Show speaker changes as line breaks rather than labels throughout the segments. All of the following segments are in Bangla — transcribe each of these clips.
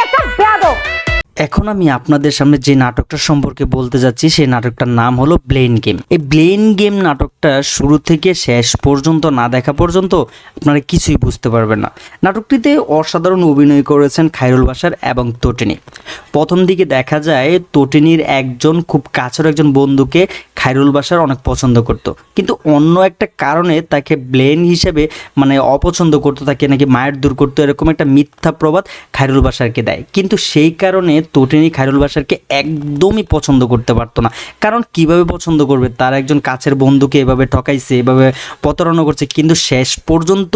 একটা বেয়াদব।
এখন আমি আপনাদের সামনে যে নাটকটা সম্পর্কে বলতে যাচ্ছি সেই নাটকটার নাম হলো ব্লেন গেম। এই ব্লেন গেম নাটকটা শুরু থেকে শেষ পর্যন্ত না দেখা পর্যন্ত আপনারা কিছুই বুঝতে পারবেন না। নাটকটিতে অসাধারণ অভিনয় করেছেন খায়রুল বাশার এবং তটিনী। প্রথম দিকে দেখা যায় তটিনীর একজন খুব কাছের একজন বন্ধুকে খায়রুল বাশার অনেক পছন্দ করতো, কিন্তু অন্য একটা কারণে তাকে ব্লেন হিসেবে মানে অপছন্দ করতো, তাকে নাকি মায়ের দূর করতো, এরকম একটা মিথ্যা প্রবাদ খায়রুল বাশারকে দেয়। কিন্তু সেই কারণে তটিনী খায়রুল বাশারকে একদমই পছন্দ করতে পারতো না। কারণ কিভাবে পছন্দ করবে, তার একজন কাছের বন্ধুকে এভাবে ঠকাইছে, এভাবে প্রতারণা করছে। কিন্তু শেষ পর্যন্ত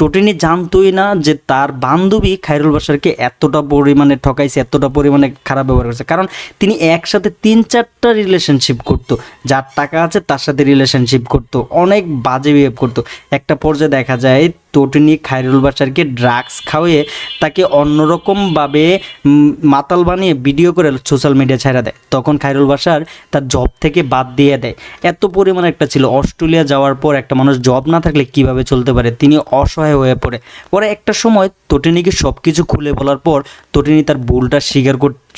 তটিনী জানতোই না যে তার বান্ধবী খায়রুল বাশারকে এতটা পরিমাণে ঠকাইছে, এতটা পরিমাণে খারাপ ব্যবহার করছে। কারণ তিনি একসাথে 3-4টা রিলেশনশিপ করতো, যার টাকা আছে তার সাথে রিলেশনশিপ করতো, অনেক বাজে বিহেভ করতো। একটা পর্যায়ে দেখা যায় তটিনী খায়রুল বাশারকে ড্রাগস খাওয়িয়ে তাকে অন্যরকমভাবে মাতাল বানিয়ে ভিডিও করে সোশ্যাল মিডিয়া ছেড়ে দেয়। তখন খায়রুল বাশার তার জব থেকে বাদ দিয়ে দেয়। এত পরিমাণ একটা ছিল, অস্ট্রেলিয়া যাওয়ার পর একটা মানুষ জব না থাকলে কিভাবে চলতে পারে, তিনি অসহায় হয়ে পরে একটা সময় তটিনীকে সব কিছু খুলে বলার পর তটিনী তার ভুলটা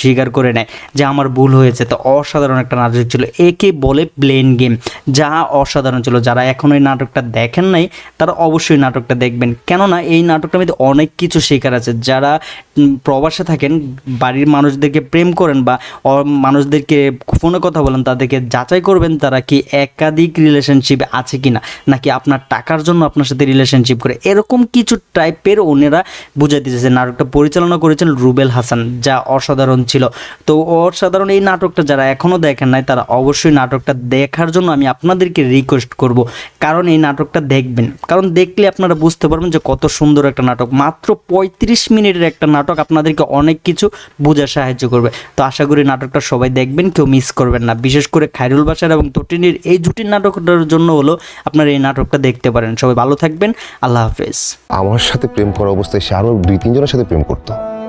স্বীকার করে নেয় যে আমার ভুল হয়েছে। তো অসাধারণ একটা নাটক ছিল, একে বলে ব্লেন গেম, যা অসাধারণ ছিল। যারা এখন এই নাটকটা দেখেন নাই তারা অবশ্যই নাটকটা দেখবেন, কেননা এই নাটকটার মধ্যে অনেক কিছু শেখার আছে। যারা প্রবাসে থাকেন, বাড়ির মানুষদেরকে প্রেম করেন বা মানুষদেরকে ফোনে কথা বলেন, তাদেরকে যাচাই করবেন তারা কি একাধিক রিলেশনশিপ আছে কি না, নাকি আপনার টাকার জন্য আপনার সাথে রিলেশনশিপ করে, এরকম কিছু টাইপের ওনারা বুঝাই দিতেছে। নাটকটা পরিচালনা করেছেন রুবেল হাসান, যা অসাধারণ ছিল। তো অসাধারণ এই নাটকটা যারা এখনও দেখেন নাই তারা অবশ্যই নাটকটা দেখার জন্য আমি আপনাদেরকে রিকোয়েস্ট করব, কারণ এই নাটকটা দেখবেন, কারণ দেখলে আপনারা বুঝতে পারবেন যে কত সুন্দর একটা নাটক। মাত্র 35 মিনিটের একটা নাটক আপনাদেরকে অনেক কিছু বোঝার সাহায্য করবে। তো আশা করি নাটকটা সবাই দেখবেন, কেউ মিস করবেন না। বিশেষ করে খায়রুল বাশার এবং তটিনীর এই জুটির নাটকটার জন্য হলো আপনারা এই নাটকটা দেখতে পারেন। সবাই ভালো থাকবেন, আল্লাহ হাফেজ।
আমার সাথে প্রেম করা অবস্থায় সে আরো 2-3 জনের সাথে প্রেম করতো।